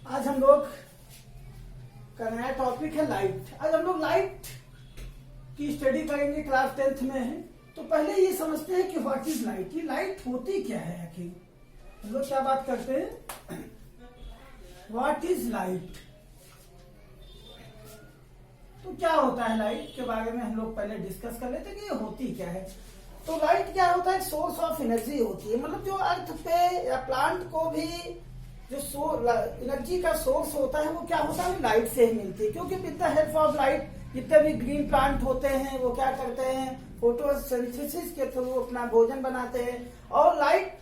आज हम लोग का नया टॉपिक है लाइट। आज हम लोग लाइट की स्टडी करेंगे, क्लास 10th में है। तो पहले ये समझते हैं कि व्हाट इज लाइट। ये लाइट होती क्या है आखिर। हम लोग क्या बात करते हैं, व्हाट इज लाइट। तो क्या होता है लाइट के बारे में हम लोग पहले डिस्कस कर लेते हैं कि ये होती क्या है। तो लाइट क्या होता है, सोर्स ऑफ एनर्जी होती है। मतलब जो अर्थ पे या प्लांट को भी जो एनर्जी का सोर्स होता है वो क्या होता है, लाइट से ही मिलती है। क्योंकि with the help of light जितने भी ग्रीन प्लांट होते हैं वो क्या करते हैं, फोटोसिंथेसिस के थ्रू अपना भोजन बनाते हैं। और लाइट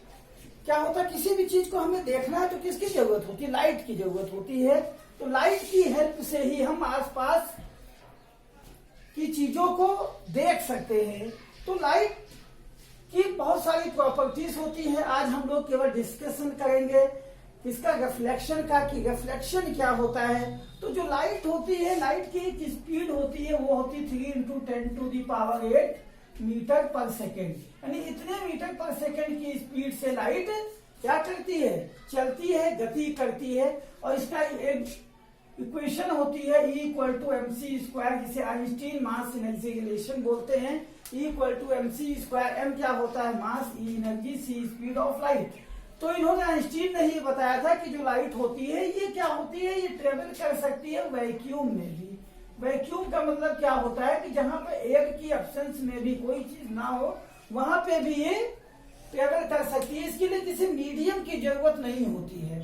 क्या होता है, किसी भी चीज को हमें देखना है तो किसकी जरूरत होती है, लाइट की जरूरत होती है। तो लाइट की हेल्प से ही हम आसपास की चीजों को देख सकते हैं। तो लाइट की बहुत सारी प्रॉपर्टीज होती है। आज हम लोग केवल डिस्कशन करेंगे इसका रिफ्लेक्शन का, कि रिफ्लेक्शन क्या होता है। तो जो लाइट होती है, लाइट की एक स्पीड होती है, वो होती है 3 × 10⁸ मीटर पर सेकेंड। यानी इतने मीटर पर सेकेंड की स्पीड से लाइट क्या करती है, चलती है, गति करती है। और इसका एक इक्वेशन होती है E=mc², जिसे आइंस्टीन मास एनर्जी रिलेशन बोलते हैं। E=mc², m क्या होता है, मास, E energy, C speed of light. तो इन्होंने आइंस्टीन ने ही बताया था कि जो लाइट होती है ये क्या होती है, ये ट्रेवल कर सकती है वैक्यूम में भी। वैक्यूम का मतलब क्या होता है कि जहां पे एयर की एब्सेंस में भी कोई चीज ना हो वहां पे भी ये ट्रेवल कर सकती है। इसके लिए किसी मीडियम की जरूरत नहीं होती है।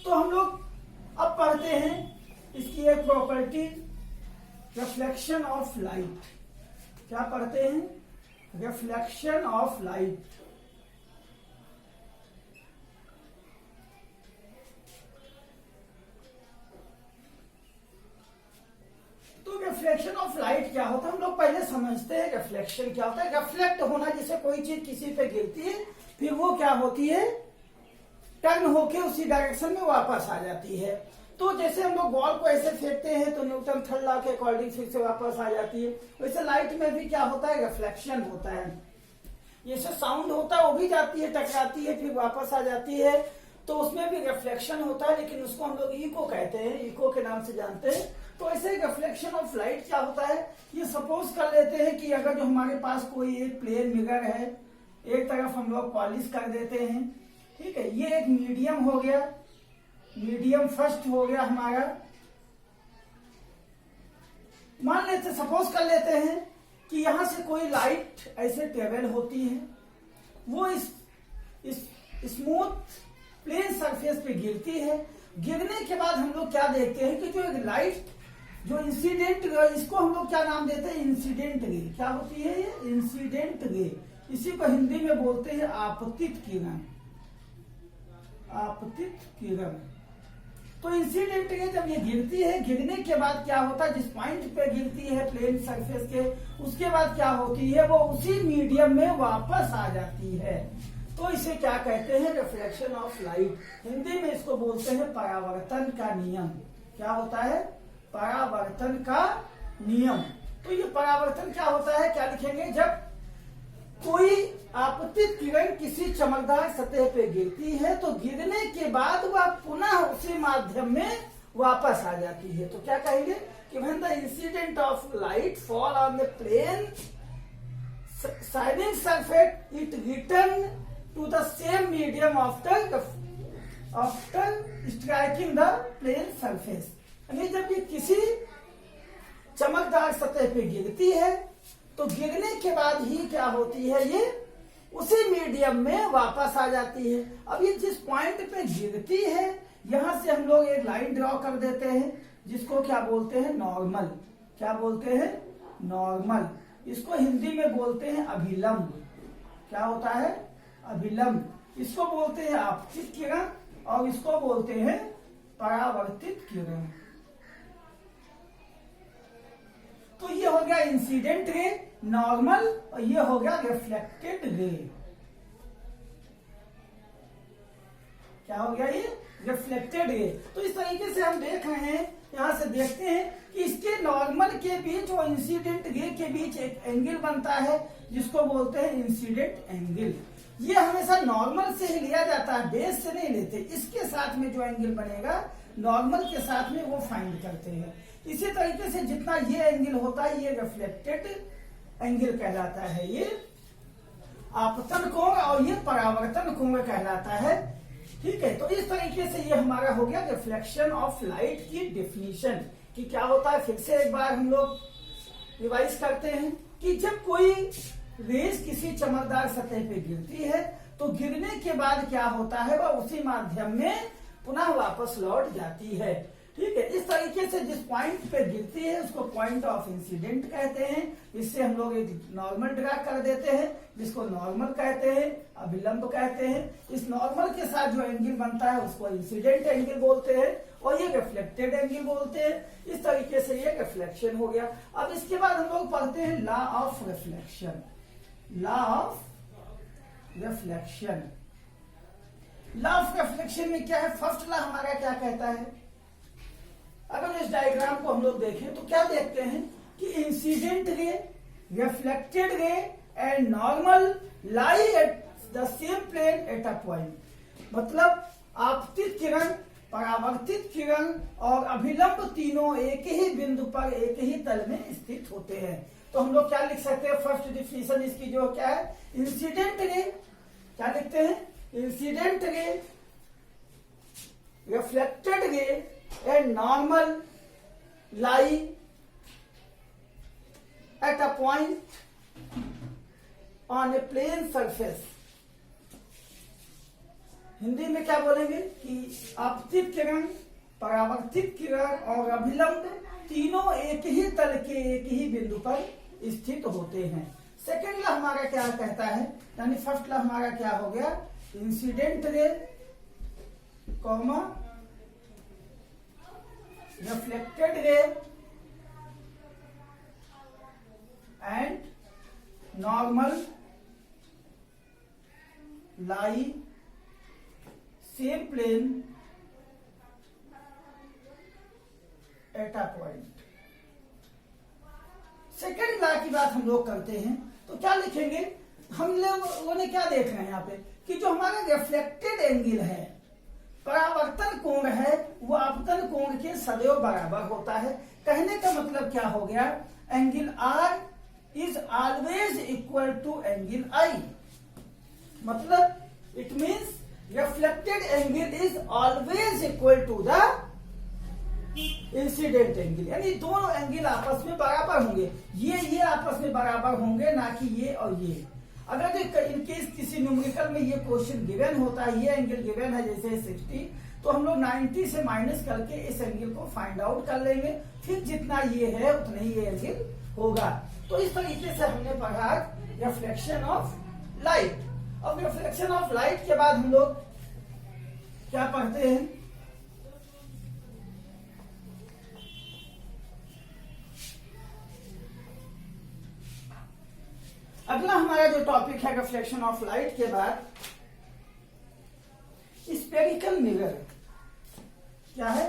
तो हम लोग अब पढ़ते हैं इसकी एक प्रॉपर्टी, रिफ्लेक्शन ऑफ लाइट। क्या पढ़ते हैं, रिफ्लेक्शन ऑफ लाइट। तो रिफ्लेक्शन ऑफ लाइट क्या होता है, हम लोग पहले समझते हैं रिफ्लेक्शन क्या होता है। रिफ्लेक्ट होना, जैसे कोई चीज किसी पे गिरती है फिर वो क्या होती है, टर्न होके उसी डायरेक्शन में वापस आ जाती है। तो जैसे हम लोग बॉल को ऐसे फेंकते हैं तो न्यूटन थर्ड लॉ के अकॉर्डिंग फिर से वापस आ जाती है। वैसे लाइट में भी क्या होता है, रिफ्लेक्शन होता है। जैसे साउंड होता है वो भी जाती है, टकराती है, फिर वापस आ जाती है। तो उसमें भी रिफ्लेक्शन होता है, लेकिन उसको हम लोग इको कहते हैं, इको के नाम से जानते हैं। तो ऐसे रिफ्लेक्शन ऑफ लाइट क्या होता है, ये सपोज कर लेते हैं कि अगर जो हमारे पास कोई एक प्लेन मिरर है, एक तरफ हम लोग पॉलिश कर देते हैं, ठीक है। ये एक मीडियम हो गया, मीडियम फर्स्ट हो गया हमारा। मान लेते, सपोज कर लेते हैं कि यहां से कोई लाइट ऐसे ट्रेवल होती है, वो इस स्मूथ प्लेन सरफेस पे गिरती है। गिरने के बाद हम लोग क्या देखते हैं कि जो एक लाइट जो इंसिडेंट, इसको हम लोग क्या नाम देते हैं, इंसिडेंट रे। क्या होती है ये, इंसिडेंट रे। इसी को हिंदी में बोलते हैं आपतित किरण, आपतित किरण। तो इंसिडेंट रे जब ये गिरती है, गिरने के बाद क्या होता है, जिस पॉइंट पे गिरती है प्लेन सरफेस के, उसके बाद क्या होती है, वो उसी मीडियम में वापस आ जाती है। तो इसे क्या कहते हैं, रिफ्लेक्शन ऑफ लाइट। हिंदी में इसको बोलते हैं परावर्तन का नियम। क्या होता है, परावर्तन का नियम। तो ये परावर्तन क्या होता है, क्या लिखेंगे, जब कोई आपतित किरण किसी चमकदार सतह पे गिरती है तो गिरने के बाद वह पुनः उसी माध्यम में वापस आ जाती है। तो क्या कहेंगे कि when the incident of light fall on the plane shining surface it return to the same medium after striking the plane surface। यानी जब ये किसी चमकदार सतह पे गिरती है तो गिरने के बाद ही क्या होती है, ये उसी मीडियम में वापस आ जाती है। अब ये जिस पॉइंट पे गिरती है, यहां से हम लोग एक लाइन ड्रॉ कर देते हैं, जिसको क्या बोलते हैं, नॉर्मल। क्या बोलते हैं, नॉर्मल। इसको हिंदी में बोलते हैं अभिलंब। क्या होता है, अभिलंब। इसको बोलते हैं आपतित किरण और इसको बोलते हैं परावर्तित किरण। तो ये हो गया इंसिडेंट रे, नॉर्मल, और ये हो गया रिफ्लेक्टेड रे। क्या हो गया ये, रिफ्लेक्टेड रे। तो इस तरीके से हम देख रहे हैं, यहां से देखते हैं कि इसके नॉर्मल के बीच और इंसिडेंट रे के बीच एक एंगल बनता है जिसको बोलते हैं इंसिडेंट एंगल। ये हमेशा नॉर्मल से ही लिया जाता है, बेस से नहीं लेते। इसके साथ में जो एंगल बनेगा नॉर्मल के साथ में वो फाइंड करते हैं। इसी तरीके से जितना ये एंगल होता है ये रिफ्लेक्टेड एंगल कहलाता है, ये आपतन कोण और ये परावर्तन कोण कहलाता है। ठीक है, तो इस तरीके से ये हमारा हो गया रिफ्लेक्शन ऑफ लाइट की डेफिनेशन कि क्या होता है। फिर से एक बार हम लोग रिवाइज करते हैं कि जब कोई रेज किसी चमकदार सतह पे गिरती है तो गिरने के बाद क्या होता है, वह उसी माध्यम में पुनः वापस लौट जाती है। ठीक है, इस तरीके से जिस पॉइंट पे गिरती है उसको पॉइंट ऑफ इंसिडेंट कहते हैं। इससे हम लोग एक नॉर्मल ड्रा कर देते हैं जिसको नॉर्मल कहते हैं, अभिलंब कहते हैं। इस नॉर्मल के साथ जो एंगल बनता है उसको इंसिडेंट एंगल बोलते हैं और ये रिफ्लेक्टेड एंगल बोलते हैं। इस तरीके से ये रिफ्लेक्शन हो गया। अब इसके बाद हम लोग पढ़ते हैं law of reflection. Law of reflection, law of reflection में क्या है, फर्स्ट लॉ हमारा क्या कहता है। अगर इस डायग्राम को हम लोग देखें तो क्या देखते हैं कि incident ray, reflected ray and normal lie at the same plane at a point. मतलब आपतित किरण, परावर्तित किरण और अभिलंब तीनों एक ही बिंदु पर एक ही तल में स्थित होते हैं। तो हम लोग क्या लिख सकते हैं, फर्स्ट डिफिनेशन इसकी जो क्या है, इंसिडेंट रे क्या लिखते हैं, incident ray, reflected ray and normal lie at a point on a plane surface. Hindi में क्या बोलेंगे कि आपतित किरण, परावर्तित किरण और अभिलंब तीनों एक ही तल के एक ही बिंदु पर स्थित होते हैं। सेकेंड लॉ हमारा क्या कहता है, यानी फर्स्ट लॉ हमारा क्या हो गया, incident ray comma reflected ray and normal lie same plane at a point. Second law की बात हम लोग करते हैं तो क्या लिखेंगे, हम लोगों ने क्या देख रहे हैं यहाँ पे कि जो हमारा रिफ्लेक्टेड एंगल है, परावर्तन कोण है, वो आपतन कोण के सदैव बराबर होता है। कहने का मतलब क्या हो गया, angle R is always equal to angle I। मतलब it means reflected angle is always equal to the incident angle, यानी दोनों एंगल आपस में बराबर होंगे। ये आपस में बराबर होंगे, ना कि ये और ये। अगर इनकेस किसी न्यूमेरिकल में ये क्वेश्चन गिवन होता है, ये एंगल गिवन है जैसे 60, तो हम लोग 90 से माइनस करके इस एंगल को फाइंड आउट कर लेंगे, फिर जितना ये है उतना ही ये एंगल होगा। तो इस तरीके से हमने पढ़ा रिफ्लेक्शन ऑफ लाइट। अब रिफ्लेक्शन ऑफ लाइट के बाद हम लोग क्या पढ़ते हैं, अगला हमारा जो टॉपिक है रिफ्लेक्शन ऑफ लाइट के बाद स्फेरिकल मिरर। क्या है,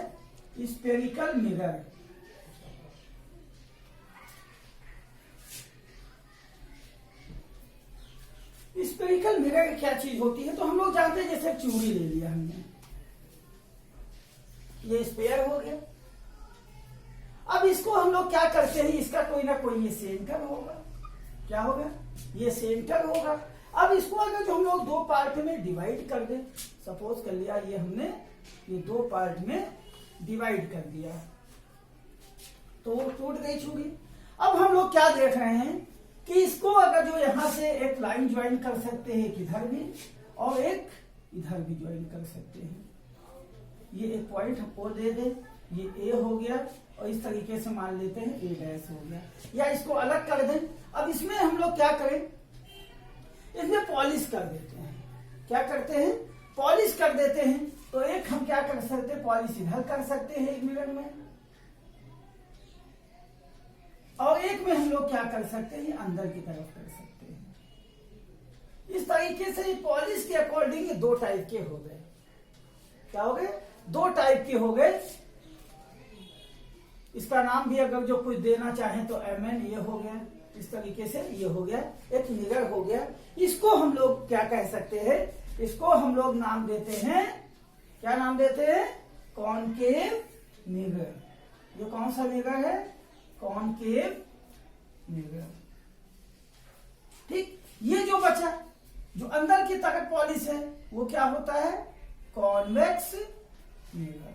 स्फेरिकल मिरर। स्फेरिकल मिरर क्या चीज होती है, तो हम लोग जानते हैं जैसे चूड़ी ले लिया हमने, ये स्पेयर हो गया। अब इसको हम लोग क्या करते हैं, इसका कोई ना कोई ये सेंटर होगा। क्या होगा, ये सेंटर होगा। अब इसको अगर जो हम लोग दो पार्ट में डिवाइड कर दें, सपोज कर लिया ये हमने ये दो पार्ट में डिवाइड कर दिया तो वो टूट गई चूड़ी। अब हम लोग क्या देख रहे हैं कि इसको अगर जो यहां से एक लाइन ज्वाइन कर सकते हैं, एक इधर भी और एक इधर भी ज्वाइन कर सकते हैं। ये एक पॉइंट हमको दे दे, ये ए हो गया और इस तरीके से मान लेते हैं ए डैश हो गया, या इसको अलग कर दें। अब इसमें हम लोग क्या करें, इसमें पॉलिश कर देते हैं। क्या करते हैं, पॉलिश कर देते हैं। तो एक हम क्या कर सकते हैं, पॉलिश इधर कर सकते हैं एक मिनट में, और एक में हम लोग क्या कर सकते हैं, अंदर की तरफ कर सकते हैं। इस तरीके से पॉलिश के अकॉर्डिंग दो टाइप के हो गए। क्या हो गए, दो टाइप के हो गए। इसका नाम भी अगर जो कुछ देना चाहे तो MN ये हो गया, इस तरीके से ये हो गया, एक मिरर हो गया। इसको हम लोग क्या कह सकते हैं, इसको हम लोग नाम देते हैं, क्या नाम देते हैं, कॉनकेव मिरर। ये कौन सा मिरर है, कॉनकेव मिरर। ठीक, ये जो बचा, जो अंदर की तरफ पॉलिश है, वो क्या होता है, कॉन्वेक्स मिरर।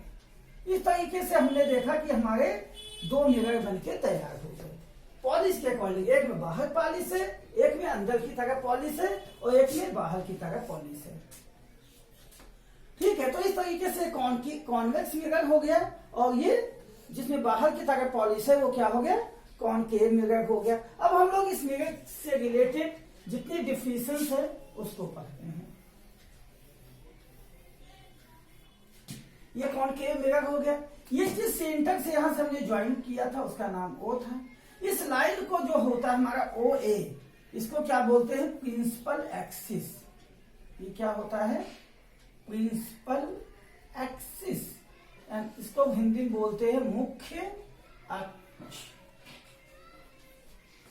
इस तरीके से हमने देखा कि हमारे दो मिरर बनके तैयार हो गए पॉलिश के अकॉर्डिंग। एक में बाहर पॉलिश है, एक में अंदर की तरफ पॉलिश है, और एक में बाहर की तरफ पॉलिश है। ठीक है, तो इस तरीके से कॉन्वेक्स मिरर हो गया, और ये जिसमें बाहर की तरफ पॉलिश है वो क्या हो गया, कॉनकेव मिरर हो गया। अब हम लोग इस मिरर से रिलेटेड जितनी डिफिनेशंस है उसको पढ़ते हैं। ये कॉनकेव मिरर हो गया। ये जिस सेंटर से यहां से हमने ज्वाइन किया था उसका नाम O था। इस लाइन को जो होता है हमारा OA, इसको क्या बोलते हैं, प्रिंसिपल एक्सिस। ये क्या होता है, प्रिंसिपल एक्सिस, एंड इसको हिंदी में बोलते हैं मुख्य अक्ष।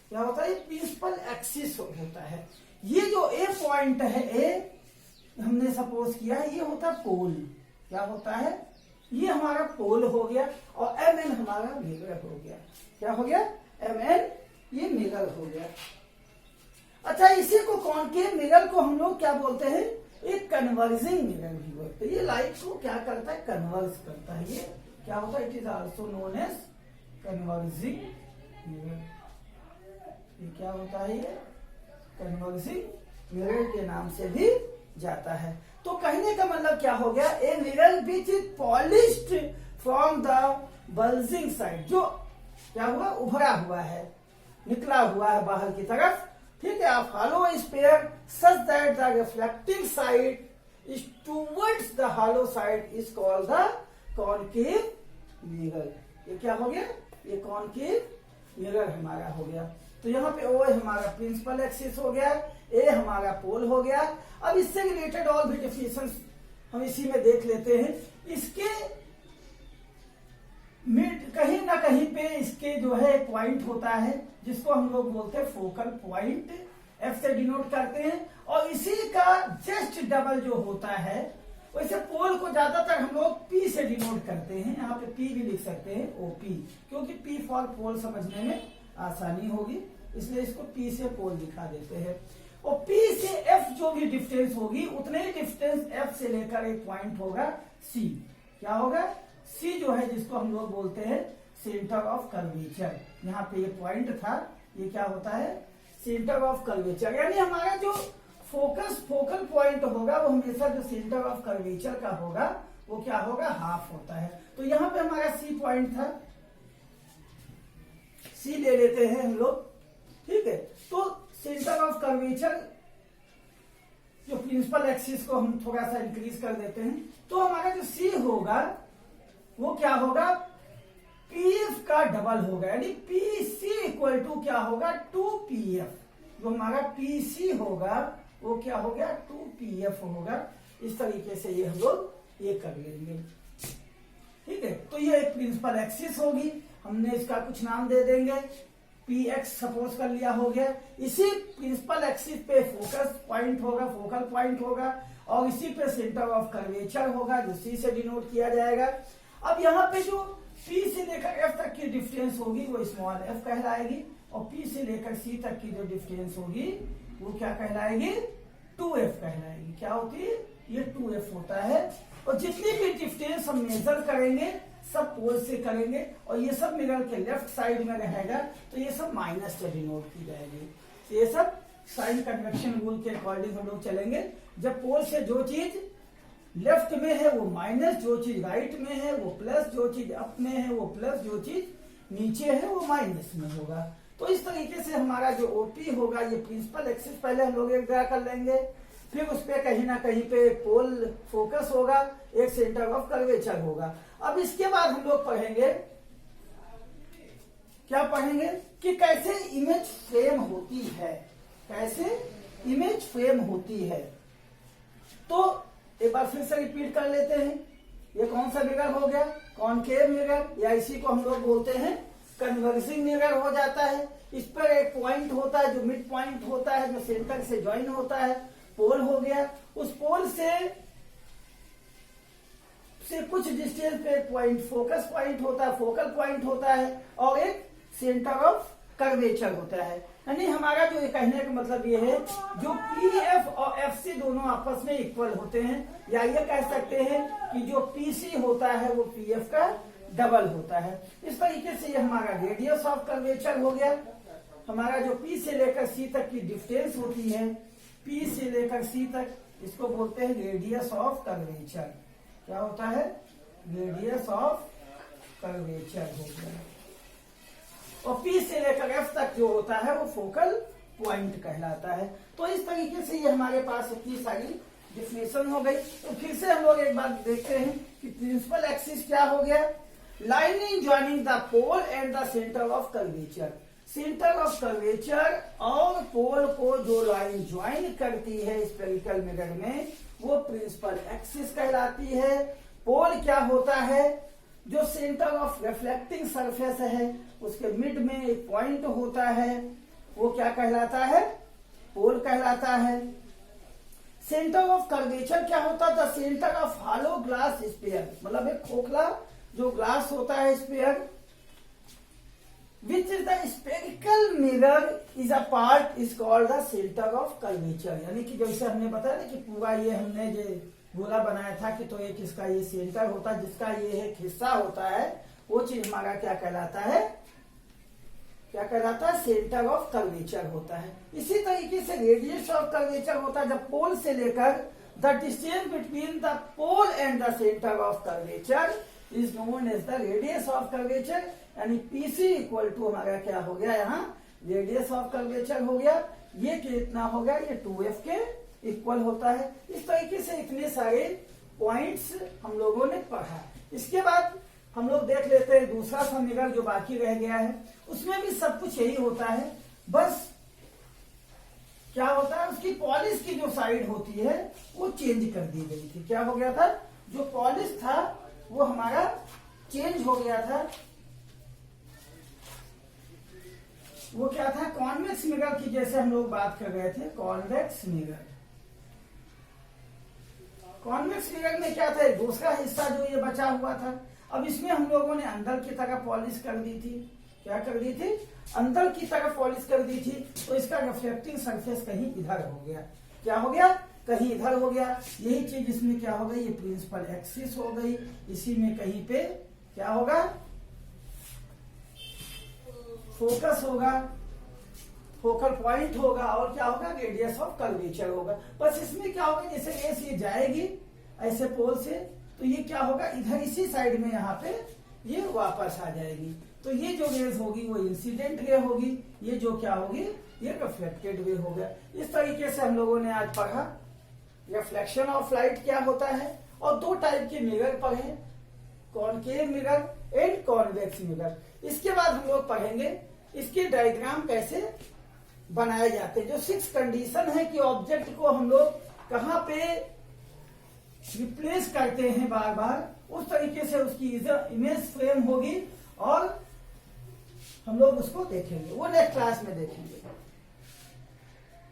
क्या होता है, प्रिंसिपल एक्सिस होता है। ये जो A पॉइंट है, A हमने सपोज किया है, ये होता है पोल। क्या होता है, ये हमारा पोल हो गया, और MN हमारा मिरर हो गया। क्या हो गया, MN ये मिरर हो गया। अच्छा, इसी को कॉनकेव मिरर को हम लोग क्या बोलते हैं, एक कन्वर्जिंग मिरर भी बोलते हैं। ये लाइट को क्या करता है, कन्वर्ज करता है। ये क्या होता है, it is also known as converging mirror. ये क्या होता है, ये कन्वर्जिंग मिरर के नाम से भी जाता है। तो कहने का मतलब क्या हो गया, a mirror which is polished from the bulging side, जो क्या हुआ, उभरा हुआ है, निकला हुआ है बाहर की तरफ। ठीक है, आप hollow sphere such that the reflecting side is towards the hollow side is called the concave mirror। ये क्या हो गया, ये concave mirror हमारा हो गया। तो यहाँ पे O हमारा प्रिंसिपल एक्सिस हो गया, A हमारा पोल हो गया। अब इससे रिलेटेड और भी डिफिनेशंस हम इसी में देख लेते हैं। इसके मिड कहीं ना कहीं पे इसके जो है एक पॉइंट होता है जिसको हम लोग बोलते हैं फोकल पॉइंट, F से डिनोट करते हैं, और इसी का जस्ट डबल जो होता है, वैसे पोल को ज्यादातर हम लोग P से डिनोट करते हैं। यहाँ पे P भी लिख सकते हैं, OP, क्योंकि P फॉर पोल समझने में आसानी होगी, इसलिए इसको P से पोल दिखा देते हैं। और P से F जो भी डिस्टेंस होगी, उतने ही डिस्टेंस F से लेकर एक पॉइंट होगा C। क्या होगा, C जो है जिसको हम लोग बोलते हैं सेंटर ऑफ कर्वेचर। यहाँ पे ये पॉइंट था, ये क्या होता है, सेंटर ऑफ कर्वेचर। यानी हमारा जो फोकल पॉइंट होगा वो हमेशा जो सेंटर ऑफ कर्वेचर का होगा वो क्या होगा, हाफ होता है। तो यहाँ पे हमारा C पॉइंट था, C ले लेते हैं हम लोग। ठीक है, तो सेंटर ऑफ कर्वेचर जो प्रिंसिपल एक्सिस को हम थोड़ा सा इंक्रीज कर देते हैं, तो हमारा जो C होगा वो क्या होगा, PF का डबल होगा, यानी PC इक्वल टू क्या होगा, 2PF। जो हमारा PC होगा वो क्या हो गया, 2PF होगा। इस तरीके से ये हम लोग ये कर लेंगे। ठीक है, तो ये एक प्रिंसिपल एक्सिस होगी, हमने इसका कुछ नाम दे देंगे, PX सपोज कर लिया, हो गया। इसी प्रिंसिपल एक्सिस पे फोकस पॉइंट होगा, फोकल पॉइंट होगा, और इसी पे सेंटर ऑफ कर्वेचर होगा जो C से डिनोट किया जाएगा। अब यहाँ पे जो P से लेकर F तक की डिस्टेंस होगी वो स्मॉल f कहलाएगी, और P से लेकर C तक की जो डिस्टेंस होगी वो क्या कहलाएगी, 2f कहलाएगी। क्या होती है, ये 2f होता है। और जितनी भी डिस्टेंस हम मेजर करेंगे सब पोल से करेंगे, और ये सब मिरर के लेफ्ट साइड में रहेगा, तो ये सब माइनस से डिनोट की जाएगी। तो ये सब साइन कन्वेक्शन रूल के अकॉर्डिंग हम लोग चलेंगे। जब पोल से जो चीज लेफ्ट में है वो माइनस, जो चीज राइट में है वो प्लस, जो चीज अप में है वो प्लस, जो चीज नीचे है वो माइनस में होगा। तो इस तरीके से हमारा जो OP होगा, ये प्रिंसिपल एक्सिस पहले हम लोग एक ड्रा कर लेंगे, फिर उस पे कहीं ना कहीं पे पोल फोकस होगा, एक सेंटर ऑफ कर्वेचर होगा। अब इसके बाद हम लोग पढ़ेंगे, क्या पढ़ेंगे, कि कैसे इमेज फ्रेम होती है, कैसे इमेज फ्रेम होती है। तो एक बार फिर से रिपीट कर लेते हैं। ये कौन सा मिरर हो गया, कॉनकेव मिरर, या इसी को हम लोग बोलते हैं कन्वर्जिंग मिरर हो जाता है। इस पर एक पॉइंट होता है जो मिड पॉइंट होता है, जो सेंटर से ज्वाइन होता है, पोल हो गया। उस पोल से कुछ डिस्टेंस पे एक पॉइंट फोकस पॉइंट होता है, फोकल पॉइंट होता है, और एक सेंटर ऑफ कर्वेचर होता है। यानी हमारा जो ये कहने का मतलब ये है, जो पीएफ और एफसी दोनों आपस में इक्वल होते हैं, या ये कह सकते हैं कि जो पीसी होता है वो पीएफ का डबल होता है। इस तरीके से ये हमारा रेडियस ऑफ कर्वेचर हो गया। हमारा जो पी से लेकर सी तक की डिस्टेंस होती है, पी से लेकर सी तक, इसको बोलते हैं रेडियस ऑफ कर्वेचर। क्या होता है? रेडियस ऑफ कर्वेचर हो गया। और पी से लेकर एफ तक जो होता है वो फोकल पॉइंट कहलाता है। तो इस तरीके से ये हमारे पास इतनी सारी डिफिनेशन हो गई। तो फिर से हम लोग एक बात देखते हैं कि प्रिंसिपल एक्सिस क्या हो गया। Line in joining the pole and the centre of curvature. Centre of curvature और पोल को जो लाइन ज्वाइन करती है स्फेरिकल मिरर में, वो प्रिंसिपल एक्सिस कहलाती है। पोल क्या होता है? जो सेंटर ऑफ रिफ्लेक्टिंग सरफेस है उसके मिड में एक पॉइंट होता है, वो क्या कहलाता है? पोल कहलाता है। सेंटर ऑफ कर्वेचर क्या होता है? The centre of hollow glass sphere, मतलब एक खोखला जो ग्लास होता है sphere, which is the spherical mirror is a part is called the centre of curvature. यानी कि जैसे हमने बताया ना कि पूरा ये हमने जो गोला बनाया था कि तो एक इसका ये सेंटर होता है, जिसका ये एक हिस्सा होता है, वो चीज हमारा क्या कहलाता है? क्या कहलाता है? सेंटर ऑफ कर्वेचर होता है। इसी तरीके से रेडियस ऑफ कर्वेचर होता है जब पोल से लेकर the distance between the pole and the centre of curvature is known as the radius of curvature. यानी पीसी इक्वल टू हमारा क्या हो गया? यहाँ रेडियस ऑफ कर्वेचर हो गया। ये कितना हो गया? ये 2f के इक्वल होता है। इस तरीके से इतने सारे पॉइंट्स हम लोगों ने पढ़ा। इसके बाद हम लोग देख लेते हैं दूसरा सा मिरर जो बाकी रह गया है, उसमें भी सब कुछ यही होता है। बस क्या होता है, उसकी पॉलिश की जो साइड होती है वो चेंज कर दी गई थी। क्या हो गया था? जो पॉलिश था वो हमारा चेंज हो गया था। वो क्या था? कॉन्वेक्स मिरर की जैसे हम लोग बात कर रहे थे, कॉन्वेक्स मिरर। कॉन्वेक्स मिरर में क्या था? दूसरा हिस्सा जो ये बचा हुआ था, अब इसमें हम लोगों ने अंदर की तरफ पॉलिश कर दी थी। क्या कर दी थी? अंदर की तरफ पॉलिश कर दी थी। तो इसका रिफ्लेक्टिंग सरफेस कहीं इधर हो गया। क्या हो गया? कहीं इधर हो गया। यही चीज इसमें क्या हो गई? ये प्रिंसिपल एक्सिस हो गई। इसी में कहीं पे क्या होगा? फोकस होगा, फोकल पॉइंट होगा, और क्या होगा? रेडियस ऑफ कर्वेचर होगा। बस इसमें क्या होगा? जैसे रेस ये जाएगी ऐसे पोल से, तो ये क्या होगा? इधर इसी साइड में यहाँ पे ये वापस आ जाएगी। तो ये जो रेस होगी वो इंसिडेंट रे होगी, ये जो क्या होगी? ये रिफ्लेक्टेड वे होगा। इस तरीके से हम लोगों ने आज पढ़ा रिफ्लेक्शन ऑफ लाइट क्या होता है, और दो टाइप के मिरर पढ़े, concave mirror and convex mirror. इसके बाद हम लोग पढ़ेंगे इसके डायग्राम कैसे बनाए जाते हैं। जो 6 कंडीशन है कि ऑब्जेक्ट को हम लोग कहाँ पे रिप्लेस करते हैं बार बार, उस तरीके से उसकी इमेज फ्रेम होगी और हम लोग उसको देखेंगे। वो नेक्स्ट क्लास में देखेंगे।